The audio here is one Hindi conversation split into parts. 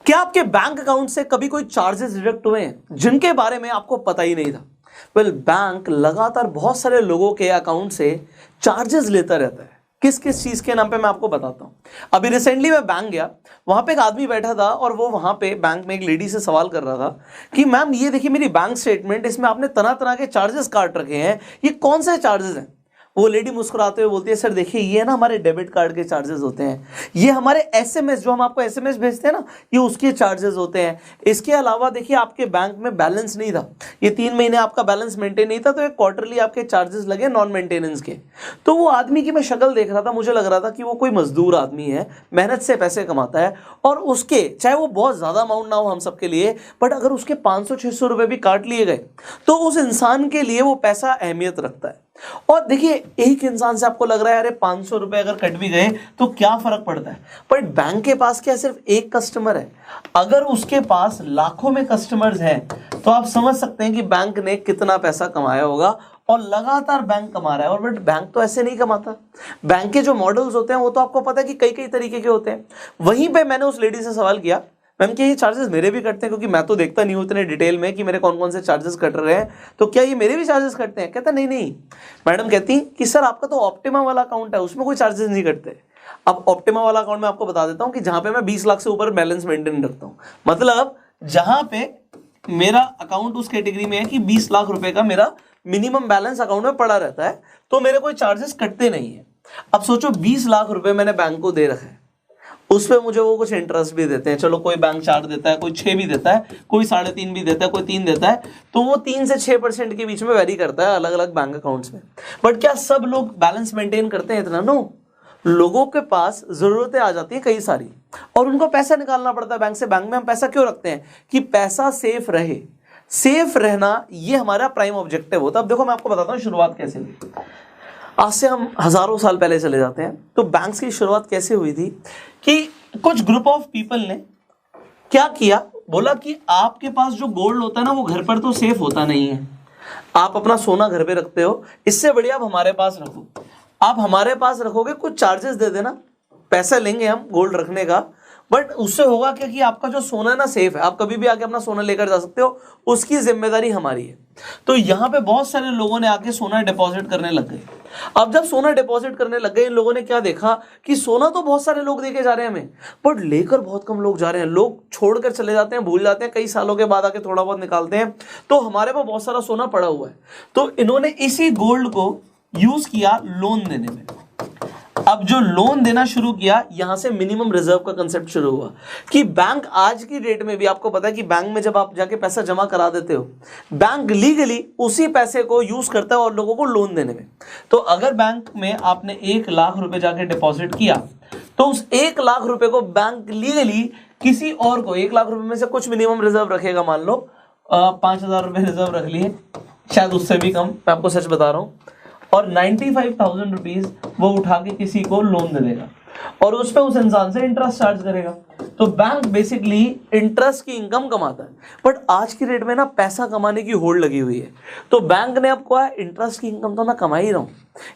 क्या आपके बैंक अकाउंट से कभी कोई चार्जेस डिडक्ट हुए हैं जिनके बारे में आपको पता ही नहीं था? वेल, बैंक लगातार बहुत सारे लोगों के अकाउंट से चार्जेस लेता रहता है। किस किस चीज के नाम पे मैं आपको बताता हूं। अभी रिसेंटली मैं बैंक गया, वहां पे एक आदमी बैठा था और वो वहां पे बैंक में एक लेडी से सवाल कर रहा था कि मैम ये देखिए मेरी बैंक स्टेटमेंट, इसमें आपने तरह तरह के चार्जेस काट रखे हैं, ये कौन से चार्जेस हैं? वो लेडी मुस्कुराते हुए बोलती है, सर देखिए ये ना हमारे डेबिट कार्ड के चार्जेस होते हैं, ये हमारे एसएमएस जो हम आपको एसएमएस भेजते हैं ना, ये उसके चार्जेस होते हैं। इसके अलावा देखिए आपके बैंक में बैलेंस नहीं था, ये 3 महीने आपका बैलेंस मेंटेन नहीं था, तो एक क्वार्टरली आपके चार्जेस लगे नॉन मेंटेनेंस के। तो वो आदमी की मैं शक्ल देख रहा था, मुझे लग रहा था कि वो कोई मजदूर आदमी है, मेहनत से पैसे कमाता है, और उसके चाहे वो बहुत ज्यादा अमाउंट ना हो हम सबके लिए, बट अगर उसके 500-600 रुपए भी काट लिए गए तो उस इंसान के लिए वो पैसा अहमियत रखता है। और देखिए एक इंसान से आपको लग रहा है अरे 500 रुपए अगर कट भी गए तो क्या फर्क पड़ता है, बट बैंक के पास क्या सिर्फ एक कस्टमर है? अगर उसके पास लाखों में कस्टमर्स हैं तो आप समझ सकते हैं कि बैंक ने कितना पैसा कमाया होगा, और लगातार बैंक कमा रहा है। और बट बैंक तो ऐसे नहीं कमाता। बैंक के जो मॉडल्स होते हैं वो तो आपको पता है कि कई कई तरीके के होते हैं। वहीं पे मैंने उस लेडी से सवाल किया, मैम क्या ये चार्जेस मेरे भी कटते हैं? क्योंकि मैं तो देखता नहीं हूँ इतने डिटेल में कि मेरे कौन कौन से चार्जेस कट रहे हैं, तो क्या ये मेरे भी चार्जेस कटते हैं? कहता नहीं नहीं। मैडम कहती कि सर आपका तो ऑप्टिमा वाला अकाउंट है, उसमें कोई चार्जेस नहीं कटते। अब ऑप्टिमा वाला अकाउंट में आपको बता देता हूँ कि जहां पे मैं 20 लाख से ऊपर बैलेंस मेंटेन रखता हूँ, मतलब जहां पे मेरा अकाउंट उस कैटेगरी में है कि 20 लाख रुपए का मेरा मिनिमम बैलेंस अकाउंट में पड़ा रहता है, तो मेरे कोई चार्जेस कटते नहीं है। अब सोचो 20 लाख रुपए मैंने बैंक को दे रखा है, उस पे मुझे वो कुछ इंटरेस्ट भी देते हैं। चलो कोई बैंक 4 देता है, कोई 6 भी देता है, कोई 3.5 भी देता है, कोई 3 देता है, तो वो 3 से 6% के बीच में वेरी करता है अलग अलग बैंक अकाउंट्स में। बट क्या सब लोग बैलेंस मेंटेन करते हैं इतना? नो। लोगों के पास जरूरतें आ जाती है कई सारी, और उनको पैसा निकालना पड़ता है बैंक से। बैंक में हम पैसा क्यों रखते हैं? कि पैसा सेफ रहे। सेफ रहना ये हमारा प्राइम ऑब्जेक्टिव होता है। अब देखो मैं आपको बताता हूँ शुरुआत कैसे हुई। आज से हम हजारों साल पहले चले जाते हैं, तो बैंक्स की शुरुआत कैसे हुई थी कि कुछ ग्रुप ऑफ पीपल ने क्या किया, बोला कि आपके पास जो गोल्ड होता है ना वो घर पर तो सेफ होता नहीं है, आप अपना सोना घर पे रखते हो, इससे बढ़िया आप हमारे पास रखो। आप हमारे पास रखोगे, कुछ चार्जेस दे देना, पैसा लेंगे हम गोल्ड रखने का, बट उससे होगा क्या कि आपका जो सोना है ना सेफ है, आप कभी भी आके अपना सोना लेकर जा सकते हो, उसकी जिम्मेदारी हमारी है। तो यहाँ पे बहुत सारे लोगों ने आके सोना डिपॉजिट करने लग गए। अब जब सोना डिपॉजिट करने लग गए, इन लोगों ने क्या देखा कि सोना तो बहुत सारे लोग देके जा रहे हैं हमें, बट लेकर बहुत कम लोग जा रहे हैं। लोग छोड़कर चले जाते हैं, भूल जाते हैं, कई सालों के बाद आके थोड़ा बहुत निकालते हैं, तो हमारे पास बहुत सारा सोना पड़ा हुआ है। तो इन्होंने इसी गोल्ड को यूज किया लोन देने में। अब जो लोन देना शुरू किया, यहां से मिनिमम रिजर्व का कंसेप्ट शुरू हुआ कि बैंक आज की डेट में भी आपको पता है कि बैंक में जब आप जाके पैसा जमा करा देते हो, बैंक लीगली उसी पैसे को यूज करता है और लोगों को लोन देने में। तो अगर बैंक में आपने 1 लाख रुपए जाके डिपॉजिट किया, तो उस 1 लाख रुपए को बैंक लीगली किसी और को, 1 लाख रुपए में से कुछ मिनिमम रिजर्व रखेगा, मान लो 5,000 रुपए रिजर्व रख लिए, शायद उससे भी कम, मैं आपको सच बता रहा हूं, और 95,000 रुपीज वो उठा के किसी को लोन दे देगा और उस पर उस इंसान से इंटरेस्ट चार्ज करेगा। तो बैंक बेसिकली इंटरेस्ट की इनकम कमाता है। बट आज की रेट में ना पैसा कमाने की होड़ लगी हुई है, तो बैंक ने अब कहा इंटरेस्ट की इनकम तो मैं कमा ही रहा हूं,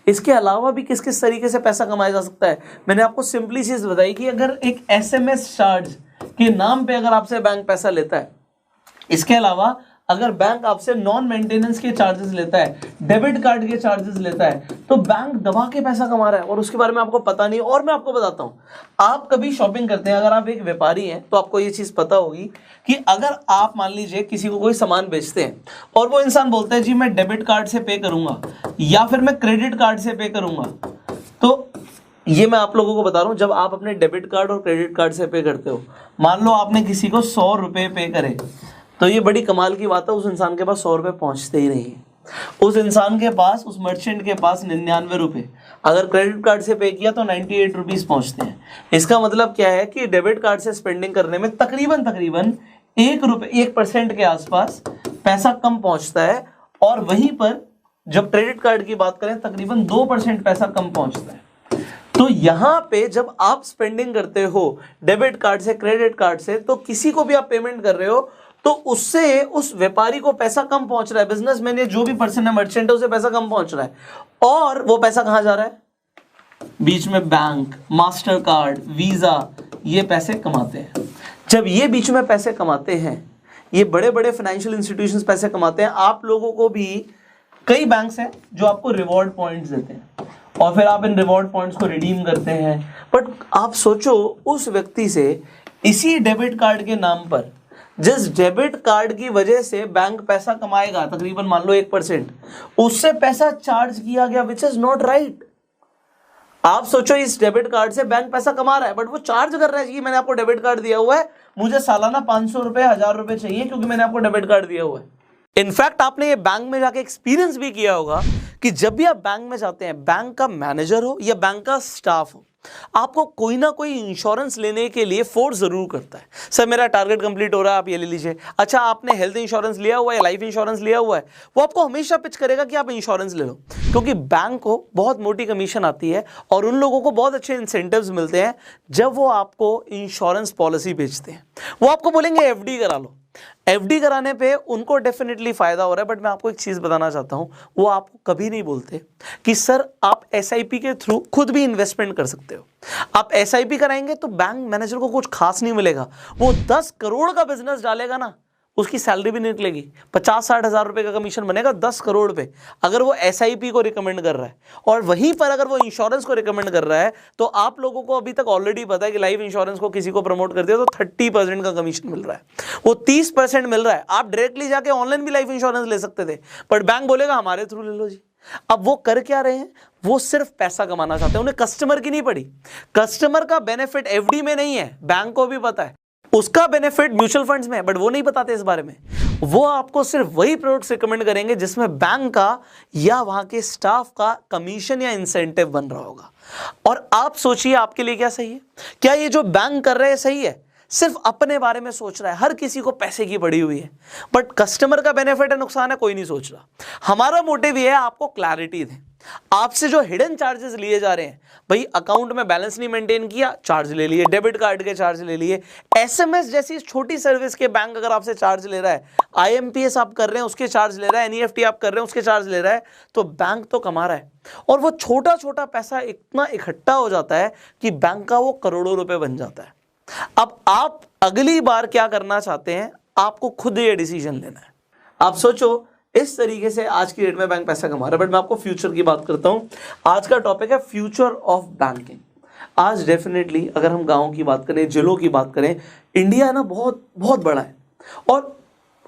इसके अलावा भी किस किस तरीके से पैसा कमाया जा सकता है। मैंने आपको सिंपली चीज बताई कि अगर एक एसएमएस चार्ज के नाम पे अगर आपसे बैंक पैसा लेता है, इसके अलावा अगर बैंक आपसे नॉन मेंटेनेंस के चार्जेस लेता है, डेबिट कार्ड के चार्जेस लेता है, तो बैंक दबा के पैसा कमा रहा है और उसके बारे में आपको पता नहीं। और मैं आपको बताता हूं, आप कभी शॉपिंग करते हैं, अगर आप एक व्यापारी हैं तो आपको ये चीज पता होगी कि अगर आप मान लीजिए किसी को कोई सामान बेचते हैं और वो इंसान बोलता है जी मैं डेबिट कार्ड से पे करूंगा या फिर मैं क्रेडिट कार्ड से पे करूंगा, तो ये मैं आप लोगों को बता रहा हूं, जब आप अपने डेबिट कार्ड और क्रेडिट कार्ड से पे करते हो, मान लो आपने किसी को 100 रुपए पे करे, तो ये बड़ी कमाल की बात है, उस इंसान के पास 100 रुपए पहुंचते ही नहीं है। उस इंसान के पास, उस मर्चेंट के पास 99 रुपए, अगर क्रेडिट कार्ड से पे किया तो 98 रुपीज पहुंचते हैं। इसका मतलब क्या है कि डेबिट कार्ड से स्पेंडिंग करने में तकरीबन 1% के आसपास पैसा कम पहुंचता है, और वहीं पर जब क्रेडिट कार्ड की बात करें तकरीबन 2% पैसा कम पहुंचता है। तो यहां पे जब आप स्पेंडिंग करते हो डेबिट कार्ड से, क्रेडिट कार्ड से, तो किसी को भी आप पेमेंट कर रहे हो तो उससे उस व्यापारी को पैसा कम पहुंच रहा है, बिजनेसमैन या जो भी पर्सन है, मर्चेंट है, उसे पैसा कम पहुंच रहा है। और वो पैसा कहां जा रहा है? बीच में बैंक, मास्टर कार्ड, वीजा, ये पैसे कमाते हैं। जब ये बीच में पैसे कमाते हैं, ये बड़े बड़े फाइनेंशियल इंस्टीट्यूशंस पैसे कमाते हैं, आप लोगों को भी कई बैंक्स हैं जो आपको रिवॉर्ड पॉइंट्स देते हैं और फिर आप इन रिवॉर्ड पॉइंट्स को रिडीम करते हैं। बट आप सोचो उस व्यक्ति से इसी डेबिट कार्ड के नाम पर, जिस डेबिट कार्ड की वजह से बैंक पैसा कमाएगा तकरीबन मान लो 1%, उससे पैसा चार्ज किया गया, विच इज नॉट राइट। आप सोचो इस डेबिट कार्ड से बैंक पैसा कमा रहा है बट वो चार्ज कर रहा है कि मैंने आपको डेबिट कार्ड दिया हुआ है, मुझे सालाना 500 रुपए 1000 रुपए चाहिए क्योंकि मैंने आपको डेबिट कार्ड दिया हुआ है। इनफैक्ट आपने ये बैंक में जाके एक्सपीरियंस भी किया होगा कि जब भी आप बैंक में जाते हैं, बैंक का मैनेजर हो या बैंक का स्टाफ हो, आपको कोई ना कोई इंश्योरेंस लेने के लिए फोर्स जरूर करता है। सर मेरा टारगेट कंप्लीट हो रहा है, आप ये ले लीजिए। अच्छा आपने हेल्थ इंश्योरेंस लिया हुआ है, लाइफ इंश्योरेंस लिया हुआ है, वो आपको हमेशा पिच करेगा कि आप इंश्योरेंस ले लो, क्योंकि बैंक को बहुत मोटी कमीशन आती है और उन लोगों को बहुत अच्छे इंसेंटिव्स मिलते हैं जब वो आपको इंश्योरेंस पॉलिसी बेचते हैं। वो आपको बोलेंगे एफडी करा लो, एफडी कराने पे उनको डेफिनेटली फायदा हो रहा है। बट मैं आपको एक चीज बताना चाहता हूं, वो आपको कभी नहीं बोलते कि सर आप एसआईपी के थ्रू खुद भी इन्वेस्टमेंट कर सकते हो। आप एसआईपी कराएंगे तो बैंक मैनेजर को कुछ खास नहीं मिलेगा, वो 10 करोड़ का बिजनेस डालेगा ना, उसकी सैलरी भी नहीं निकलेगी, 50-60 हजार रुपए का कमीशन बनेगा 10 करोड़ पे, अगर वो एसआईपी को रिकमेंड कर रहा है। और वहीं पर अगर वो इंश्योरेंस को रिकमेंड कर रहा है तो आप लोगों को अभी तक ऑलरेडी पता है कि लाइफ इंश्योरेंस को किसी को प्रमोट कर दिया तो 30% का कमीशन मिल रहा है, वो 30% मिल रहा है। आप डायरेक्टली जाके ऑनलाइन भी लाइफ इंश्योरेंस ले सकते थे, बट बैंक बोलेगा हमारे थ्रू ले लो जी। अब वो कर क्या रहे हैं, वो सिर्फ पैसा कमाना चाहते हैं, उन्हें कस्टमर की नहीं पड़ी। कस्टमर का बेनिफिट एफडी में नहीं है, बैंक को भी पता है, उसका बेनिफिट म्यूचुअल फंड्स में है, बट वो नहीं बताते इस बारे में। वो आपको सिर्फ वही प्रोडक्ट्स रिकमेंड करेंगे जिसमें बैंक का या वहां के स्टाफ का कमीशन या इंसेंटिव बन रहा होगा। और आप सोचिए आपके लिए क्या सही है? क्या ये जो बैंक कर रहे हैं सही है? सिर्फ अपने बारे में सोच रहा है, हर किसी को पैसे की पड़ी हुई है, बट कस्टमर का बेनिफिट है नुकसान है कोई नहीं सोच रहा। हमारा मोटिव ये है आपको क्लैरिटी दें। आपसे जो हिडन चार्जेस लिए जा रहे हैं, भाई अकाउंट में बैलेंस नहीं मेंटेन किया, चार्ज ले लिए, डेबिट कार्ड के चार्ज ले लिए, एसएमएस जैसी छोटी सर्विस के बैंक अगर आपसे चार्ज ले रहा है, आईएमपीएस आप कर रहे हैं उसके चार्ज ले रहा है, एनईएफटी आप कर रहे हैं उसके चार्ज ले रहा है, तो बैंक तो कमा रहा है। और वो छोटा छोटा पैसा इतना इकट्ठा हो जाता है कि बैंक का वो करोड़ों रुपए बन जाता है। अब आप अगली बार क्या करना चाहते हैं, आपको खुद ये डिसीजन लेना है। आप सोचो इस तरीके से आज की डेट में बैंक पैसा कमा रहा है। बट मैं आपको फ्यूचर की बात करता हूं। आज का टॉपिक है फ्यूचर ऑफ बैंकिंग। आज डेफिनेटली अगर हम गांव की बात करें, जिलों की बात करें, इंडिया ना बहुत बहुत बड़ा है और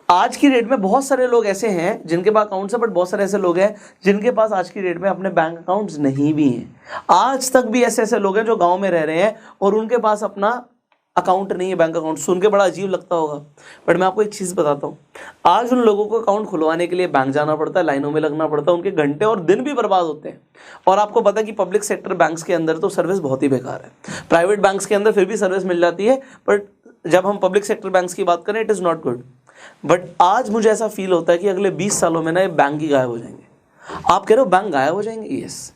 आज की डेट में बहुत सारे लोग ऐसे हैं जिनके पास अकाउंट्स है, बट बहुत सारे ऐसे लोग हैं जिनके पास आज की डेट में अपने बैंक अकाउंट्स नहीं भी हैं। आज तक भी ऐसे ऐसे लोग हैं जो गाँव में रह रहे हैं और उनके पास अपना अकाउंट नहीं है, बैंक अकाउंट। सुन के बड़ा अजीब लगता होगा, बट मैं आपको एक चीज़ बताता हूँ। आज उन लोगों को अकाउंट खुलवाने के लिए बैंक जाना पड़ता है, लाइनों में लगना पड़ता है, उनके घंटे और दिन भी बर्बाद होते हैं। और आपको पता है कि पब्लिक सेक्टर बैंक्स के अंदर तो सर्विस बहुत ही बेकार है। प्राइवेट बैंक्स के अंदर फिर भी सर्विस मिल जाती है, बट जब हम पब्लिक सेक्टर बैंक्स की बात करें it is not good. But आज मुझे ऐसा फील होता है कि अगले 20 सालों में ना ये बैंक ही गायब हो जाएंगे। आप कह रहे हो बैंक गायब हो जाएंगे? यस,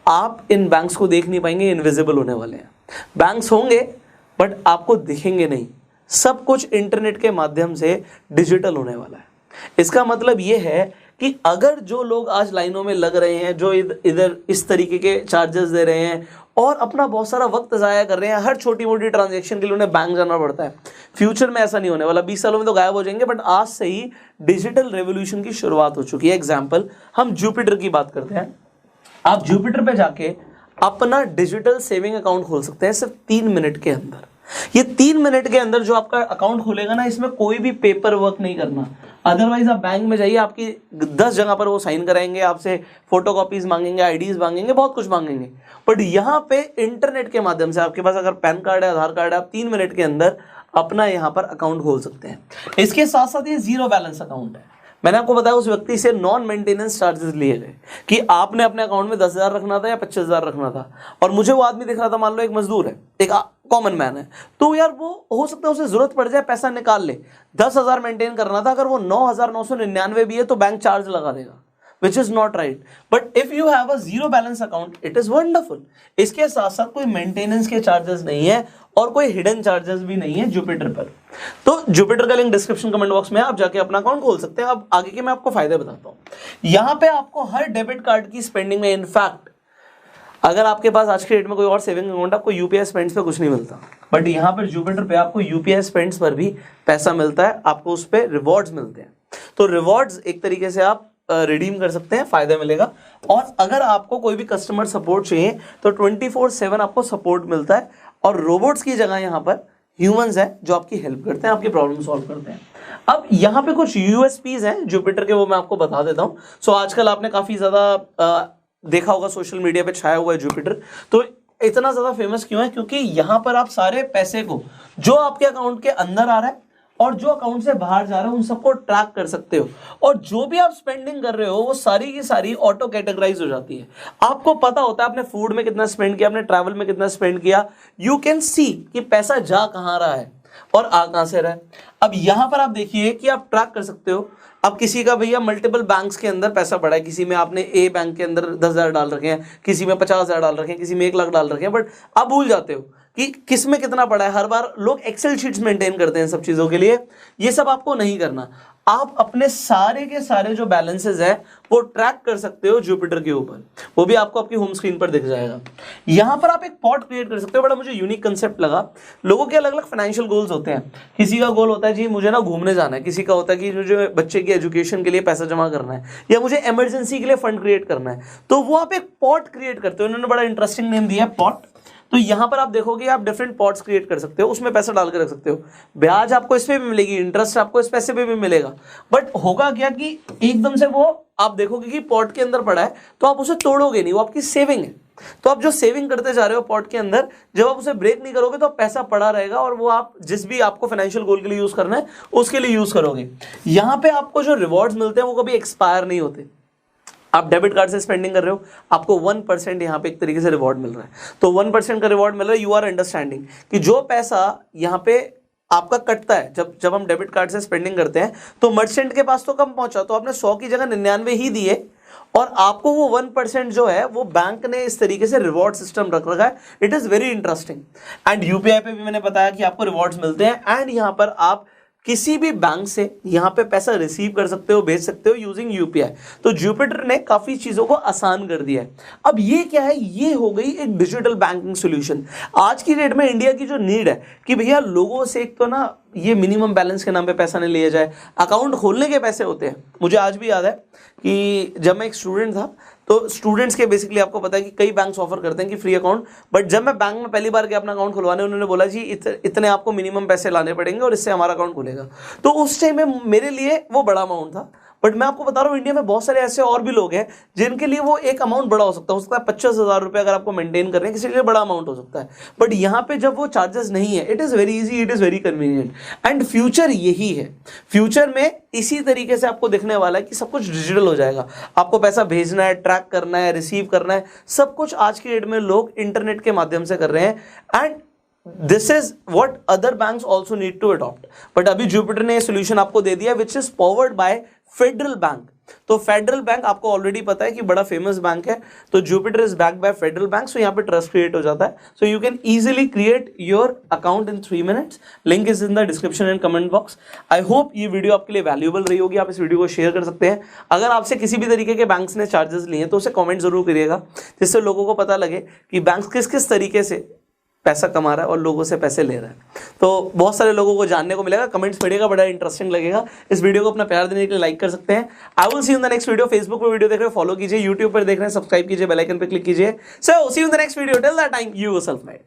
आप इन बैंक्स को देख नहीं पाएंगे, इनविजिबल होने वाले हैं। बैंक्स होंगे बट आपको दिखेंगे नहीं। सब कुछ इंटरनेट के माध्यम से डिजिटल होने वाला है। इसका मतलब ये है कि अगर जो लोग आज लाइनों में लग रहे हैं, जो इधर इस तरीके के चार्जेस दे रहे हैं और अपना बहुत सारा वक्त ज़ाया कर रहे हैं, हर छोटी मोटी ट्रांजैक्शन के लिए उन्हें बैंक जाना पड़ता है, फ्यूचर में ऐसा नहीं होने वाला। 20 सालों में तो गायब हो जाएंगे, बट आज से ही डिजिटल रेवोल्यूशन की शुरुआत हो चुकी है। एग्जाम्पल, हम जुपिटर की बात करते हैं। आप जुपिटर पे जाके अपना डिजिटल सेविंग अकाउंट खोल सकते हैं सिर्फ 3 मिनट के अंदर। ये 3 मिनट के अंदर जो आपका अकाउंट खुलेगा ना, इसमें कोई भी पेपर वर्क नहीं करना। अदरवाइज आप बैंक में जाइए, आपकी 10 जगह पर वो साइन कराएंगे, आपसे फोटो कॉपीज मांगेंगे, आईडीज मांगेंगे, बहुत कुछ मांगेंगे। बट यहाँ पे इंटरनेट के माध्यम से आपके पास अगर पैन कार्ड है, आधार कार्ड है, आप 3 मिनट के अंदर अपना यहाँ पर अकाउंट खोल सकते हैं। इसके साथ साथ ये जीरो बैलेंस अकाउंट है। मैंने आपको बताया उस व्यक्ति से नॉन मेंटेनेंस चार्जेस लिए गए कि आपने अपने अकाउंट में 10,000 रखना था या 25,000 रखना था, और मुझे वो आदमी दिख रहा था, मान लो एक मजदूर है, एक कॉमन मैन है, तो यार वो हो सकता है उसे जरूरत पड़ जाए, पैसा निकाल ले, 10,000 मेंटेन करना था, अगर वो 9,999 भी है तो बैंक चार्ज लगा देगा, which is not right. But if you have a zero balance account, it is wonderful. इसके साथ साथ कोई मेंटेनेंस के चार्जेस नहीं है और कोई हिडन चार्जेस भी नहीं है जुपिटर पर। तो जुपिटर का लिंक डिस्क्रिप्शन कमेंट बॉक्स में, आप जाके अपना अकाउंट खोल सकते हैं। अब आगे के मैं आपको फायदे बताता हूँ। यहाँ पे आपको हर डेबिट कार्ड की स्पेंडिंग में, इनफैक्ट अगर आपके पास आज के डेट में कोई और सेविंग अकाउंट, आपको यूपीआई स्पेंड्स पे कुछ नहीं मिलता, बट यहाँ पर जुपिटर पे आपको यूपीआई स्पेंड्स पर भी पैसा मिलता है, आपको उस पर रिवॉर्ड्स मिलते हैं। तो रिवॉर्ड्स एक तरीके से आप रिडीम कर सकते हैं, फायदा मिलेगा। और अगर आपको कोई भी कस्टमर सपोर्ट चाहिए तो 24/7 आपको सपोर्ट मिलता है, और रोबोट्स की जगह यहाँ पर ह्यूमंस हैं जो आपकी हेल्प करते हैं, आपकी प्रॉब्लम सॉल्व करते हैं। अब यहाँ पे कुछ यूएसपीज हैं जुपिटर के, वो मैं आपको बता देता हूँ। सो आजकल आपने काफी ज्यादा देखा होगा, सोशल मीडिया पे छाया हुआ है जुपिटर। तो इतना ज्यादा फेमस क्यों है? क्योंकि यहाँ पर आप सारे पैसे को जो आपके अकाउंट के अंदर आ रहा है और जो अकाउंट से बाहर जा रहा है उन सबको ट्रैक कर सकते हो, और जो भी आप स्पेंडिंग कर रहे हो वो सारी की सारी ऑटो कैटेगराइज हो जाती है। आपको पता होता है आपने फूड में कितना स्पेंड किया, आपने ट्रैवल में कितना स्पेंड किया, यू कैन सी कि पैसा जा कहाँ रहा है और आ कहाँ से रहा है। अब यहां पर आप देखिए कि आप ट्रैक कर सकते हो। अब किसी का भैया मल्टीपल बैंक्स के अंदर पैसा पड़ा है, किसी में आपने ए बैंक के अंदर 10,000 डाल रखे हैं, किसी में 50,000 डाल रखे हैं, किसी में 1 लाख डाल रखे हैं, बट आप भूल जाते हो कि किस में कितना पड़ा है। हर बार लोग एक्सेल शीट्स मेंटेन करते हैं सब चीजों के लिए, ये सब आपको नहीं करना। आप अपने सारे के सारे जो बैलेंसेस है वो ट्रैक कर सकते हो जुपिटर के ऊपर, वो भी आपको आपकी होम स्क्रीन पर दिख जाएगा। यहां पर आप एक पॉट क्रिएट कर सकते हो, बड़ा मुझे यूनिक कंसेप्ट लगा। लोगों के अलग अलग फाइनेंशियल गोल्स होते हैं। किसी का गोल होता है जी मुझे ना घूमने जाना है, किसी का होता है कि मुझे बच्चे की एजुकेशन के लिए पैसा जमा करना है, या मुझे इमरजेंसी के लिए फंड क्रिएट करना है। तो वो आप एक पॉट क्रिएट करते हो, उन्होंने बड़ा इंटरेस्टिंग नेम दिया है पॉट। तो यहां पर आप देखोगे आप डिफरेंट पॉट्स क्रिएट कर सकते हो, उसमें पैसा डाल के रख सकते हो। ब्याज आपको इस पे भी मिलेगी, इंटरेस्ट आपको इस पैसे पे भी मिलेगा। बट होगा क्या कि एकदम से वो आप देखोगे कि पॉट के अंदर पड़ा है तो आप उसे तोड़ोगे नहीं, वो आपकी सेविंग है। तो आप जो सेविंग करते जा रहे हो पॉट के अंदर, जब आप उसे ब्रेक नहीं करोगे तो पैसा पड़ा रहेगा, और वो आप जिस भी आपको फाइनेंशियल गोल के लिए यूज करना है उसके लिए यूज करोगे। यहां पे आपको जो रिवॉर्ड्स मिलते हैं वो कभी एक्सपायर नहीं होते। आप डेबिट कार्ड से स्पेंडिंग कर रहे हो, आपको 1% यहाँ पे एक तरीके से रिवॉर्ड मिल रहा है। तो 1% का रिवॉर्ड मिल रहा है, यू आर अंडरस्टैंडिंग कि जो पैसा यहाँ पे आपका कटता है जब हम डेबिट कार्ड से स्पेंडिंग करते हैं तो मर्चेंट के पास तो कम पहुंचा, तो आपने 100 की जगह 99 ही दिए, और आपको वो 1% जो है वो बैंक ने इस तरीके से रिवॉर्ड सिस्टम रख रखा है। It is very interesting. And UPI पे भी मैंने बताया कि आपको रिवॉर्ड्स मिलते हैं, एंड यहाँ पर आप किसी भी बैंक से यहाँ पे पैसा रिसीव कर सकते हो, भेज सकते हो यूजिंग यूपीआई। तो जुपिटर ने काफी चीजों को आसान कर दिया है। अब ये क्या है? ये हो गई एक डिजिटल बैंकिंग सॉल्यूशन। आज की डेट में इंडिया की जो नीड है कि भैया लोगों से एक तो ना ये मिनिमम बैलेंस के नाम पे पैसा नहीं लिया जाए, अकाउंट खोलने के पैसे होते हैं। मुझे आज भी याद है कि जब मैं एक स्टूडेंट था तो स्टूडेंट्स के बेसिकली आपको पता है कि कई बैंक्स ऑफर करते हैं कि फ्री अकाउंट, बट जब मैं बैंक में पहली बार गया अपना अकाउंट खुलवाने, उन्होंने बोला जी इतने आपको मिनिमम पैसे लाने पड़ेंगे और इससे हमारा अकाउंट खुलेगा। तो उस टाइम में मेरे लिए वो बड़ा अमाउंट था, बट मैं आपको बता रहा हूँ इंडिया में बहुत सारे ऐसे और भी लोग हैं जिनके लिए वो एक अमाउंट बड़ा हो सकता है 25,000 रुपये अगर आपको मेंटेन कर रहे हैं, किसी के लिए बड़ा अमाउंट हो सकता है। बट यहाँ पे जब वो चार्जेस नहीं है, it is very easy, it is very convenient, and future यही है। फ्यूचर में इसी तरीके से आपको दिखने वाला है कि सब कुछ डिजिटल हो जाएगा। आपको पैसा भेजना है, ट्रैक करना है, रिसीव करना है, सब कुछ आज की डेट में लोग इंटरनेट के माध्यम से कर रहे हैं, and this is what other banks also need to adopt. But अभी जुपिटर ने सोल्यूशन आपको दे दिया which is powered by federal bank. तो फेडरल बैंक आपको ऑलरेडी पता है कि बड़ा फेमस बैंक है, तो Jupiter is backed by federal bank, so यहाँ पे ट्रस्ट क्रिएट हो जाता है। So you can easily create your account in 3 minutes। Link is in the description and comment box. I hope ये वीडियो आपके लिए वैल्यूएबल रही होगी, आप इस वीडियो को शेयर कर सकते हैं। अगर आपसे किसी भी तरीके के बैंक्स ने चार्जेस लिए हैं तो उसे कॉमेंट जरूर करिएगा, जिससे लोगों को पता लगे कि बैंक किस किस तरीके से पैसा कमा रहा है और लोगों से पैसे ले रहा है। तो बहुत सारे लोगों को जानने को मिलेगा, कमेंट्स पढ़िएगा, बड़ा इंटरेस्टिंग लगेगा। इस वीडियो को अपना प्यार देने के लिए लाइक कर सकते हैं। I will see you in the next video. Facebook पर वीडियो देख रहे हो फॉलो कीजिए, यूट्यूब पर देख रहे हैं सब्सक्राइब कीजिए, बेल आइकन पर क्लिक कीजिए। So see you in the next video. Till that time you yourself made.